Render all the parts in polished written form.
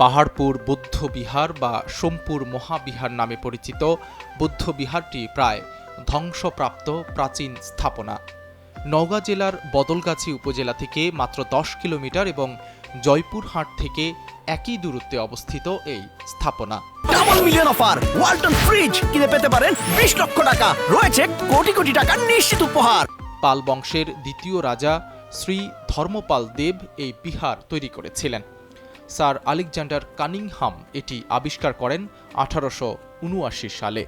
পাহাড়পুর বৌদ্ধ বিহার বা সোমপুর মহাবিহার নামে পরিচিত বৌদ্ধ বিহারটি প্রায় ধ্বংসপ্রাপ্ত প্রাচীন স্থাপনা। নওগাঁ জেলার বদলগাছি উপজেলা থেকে মাত্র 10 কিলোমিটার এবং জয়পুরহাট থেকে একই দূরত্বে অবস্থিত এই স্থাপনা। Double million offer Walton fridge কিনে পেতে পারেন 20 লক্ষ টাকা, রয়েছে কোটি কোটি টাকার নিশ্চিত উপহার। পাল বংশের দ্বিতীয় রাজা শ্রী ধর্মপাল দেব এই বিহার তৈরি করেছিলেন। স্যার আলেকজান্ডার কানিংহাম এটি আবিষ্কার করেন 1879 সালে।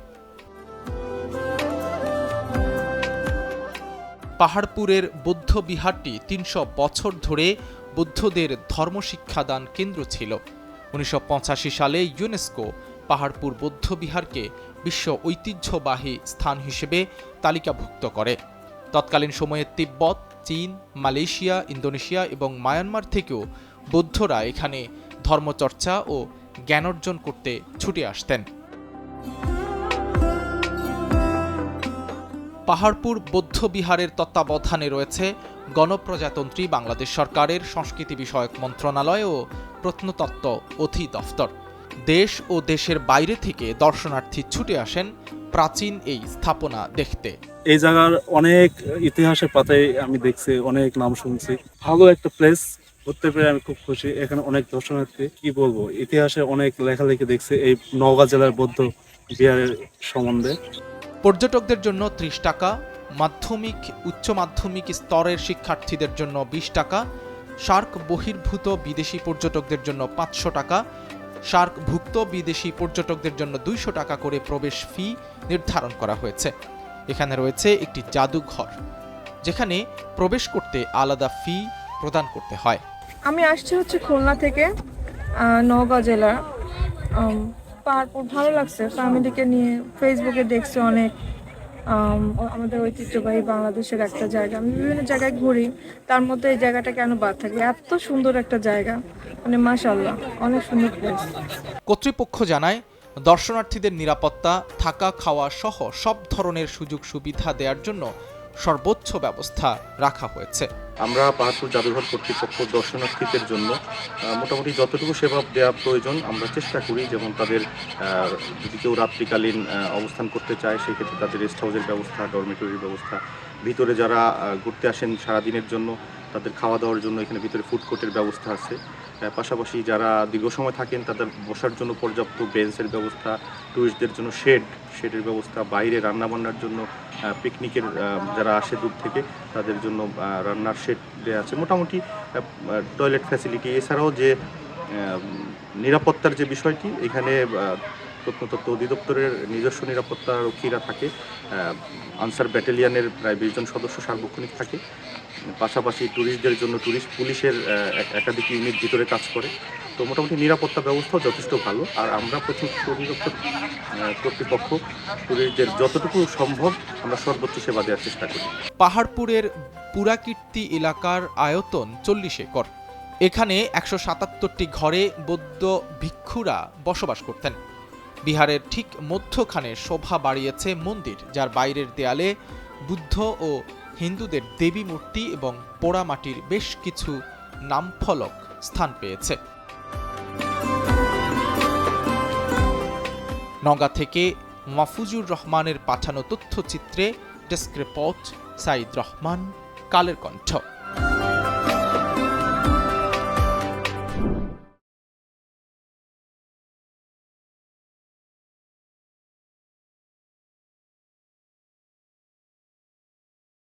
পাহাড়পুরের বৌদ্ধ বিহারটি 300 বছর ধরে বৌদ্ধদের ধর্মশিক্ষাদান কেন্দ্র ছিল। 1985 সালে ইউনেস্কো পাহাড়পুর বৌদ্ধ বিহারকে বিশ্ব ঐতিহ্যবাহী স্থান হিসেবে তালিকাভুক্ত করে। তৎকালীন সময়ে তিব্বত, চীন, মালয়েশিয়া, ইন্দোনেশিয়া এবং মায়ানমার থেকেও বৌদ্ধরা এখানে ধর্মচর্চা ও জ্ঞানার্জন করতে ছুটে আসতেন। পাহাড়পুর বৌদ্ধ বিহারের তত্ত্বাবধানে রয়েছে গণপ্রজাতন্ত্রী বাংলাদেশ সরকারের সংস্কৃতি বিষয়ক মন্ত্রণালয় ও প্রত্নতত্ত্ব অধিদপ্তর। দেশ ও দেশের বাইরে থেকে দর্শনার্থী ছুটে আসেন প্রাচীন এই স্থাপনা দেখতে। এই জায়গার অনেক ইতিহাসের পাতায় আমি দেখছি, অনেক নাম শুনছি। ভালো একটা প্লেস, ঘুরতে পেরে আমি খুব খুশি। এখানে অনেক দর্শনার্থী, কি বলবো, ইতিহাসে অনেক লেখালেখি দেখছি এই নওগাঁ জেলার বৌদ্ধ বিহারের সম্বন্ধে। পর্যটকদের জন্য 30 টাকা, মাধ্যমিক উচ্চ মাধ্যমিক স্তরের শিক্ষার্থীদের জন্য 20 টাকা, সার্ক বহির্ভূত বিদেশি পর্যটকদের জন্য 500 টাকা, সার্কভুক্ত বিদেশি পর্যটকদের জন্য 200 টাকা করে প্রবেশ ফি নির্ধারণ করা হয়েছে। এখানে রয়েছে একটি জাদুঘর, যেখানে প্রবেশ করতে আলাদা ফি প্রদান করতে হয়। আমি আসছি খুলনা থেকে, নওগাঁ জেলা। পাহাড়পুর ভালো লাগছে, ফ্যামিলিকে নিয়ে ফেসবুকে দেখছি অনেক। আমাদের ঐতিহ্যবাহী বাংলাদেশের একটা জায়গা। আমি বিভিন্ন জায়গায় ঘুরি, তার মধ্যে এই জায়গাটা কেন বাদ থাকবে? এত সুন্দর একটা জায়গা, মানে মাশাআল্লাহ, অনেক সুন্দর প্লেস। কর্তৃপক্ষ জানায়, দর্শনার্থীদের নিরাপত্তা, থাকা খাওয়া সহ সব ধরনের সুযোগ সুবিধা দেওয়ার জন্য সর্বোচ্চ ব্যবস্থা রাখা হয়েছে। আমরা পাহাড়পুর জাদুঘর কর্তৃপক্ষ দর্শনার্থীদের জন্য মোটামুটি যতটুকু সেবা দেওয়া প্রয়োজন আমরা চেষ্টা করি। যেমন তাদের যদি কেউ রাত্রিকালীন অবস্থান করতে চায়, সেক্ষেত্রে তাদের রেস্ট হাউসের ব্যবস্থা, ডরমিটরির ব্যবস্থা, ভিতরে যারা ঘুরতে আসেন সারাদিনের জন্য তাদের খাওয়া দাওয়ার জন্য এখানে ভিতরে ফুড কোর্টের ব্যবস্থা আছে। পাশাপাশি যারা দীর্ঘ সময় থাকেন তাদের বসার জন্য পর্যাপ্ত বেঞ্চের ব্যবস্থা, টুরিস্টদের জন্য শেডের ব্যবস্থা, বাইরে রান্নাবান্নার জন্য পিকনিকের যারা আসে দূর থেকে তাদের জন্য রান্নার শেড দেওয়া আছে। মোটামুটি টয়লেট ফ্যাসিলিটি, এছাড়াও যে নিরাপত্তার যে বিষয়টি, এখানে প্রত্নতত্ত্ব অধিদপ্তরের নিজস্ব নিরাপত্তা রক্ষীরা থাকে। আনসার ব্যাটালিয়নের প্রায় 20 জন সদস্য সার্বক্ষণিক থাকে। পাশাপাশি ট্যুরিস্টদের জন্য ট্যুরিস্ট পুলিশের একাধিক ইউনিট ভিতরে কাজ করে। তো মোটামুটি নিরাপত্তা ব্যবস্থাও যথেষ্ট ভালো। আর আমরা প্রত্নতত্ত্ব অধিদপ্তর কর্তৃপক্ষ ট্যুরিস্টদের যতটুকু সম্ভব আমরা সর্বোচ্চ সেবা দেওয়ার চেষ্টা করি। পাহাড়পুরের পুরাকীর্তি এলাকার আয়তন 40 একর। এখানে 177টি ঘরে বৌদ্ধ ভিক্ষুরা বসবাস করতেন। বিহারের ঠিক মধ্যখানে শোভা বাড়িয়েছে মন্দির, যার বাইরের দেয়ালে বুদ্ধ ও হিন্দুদের দেবী মূর্তি এবং পোড়ামাটির বেশ কিছু নামফলক স্থান পেয়েছে। নওগাঁ থেকে মাহফুজুর রহমানের পাঠানো তথ্যচিত্রে ডেস্ক রিপোর্ট সাইদ রহমান, কালের কণ্ঠ।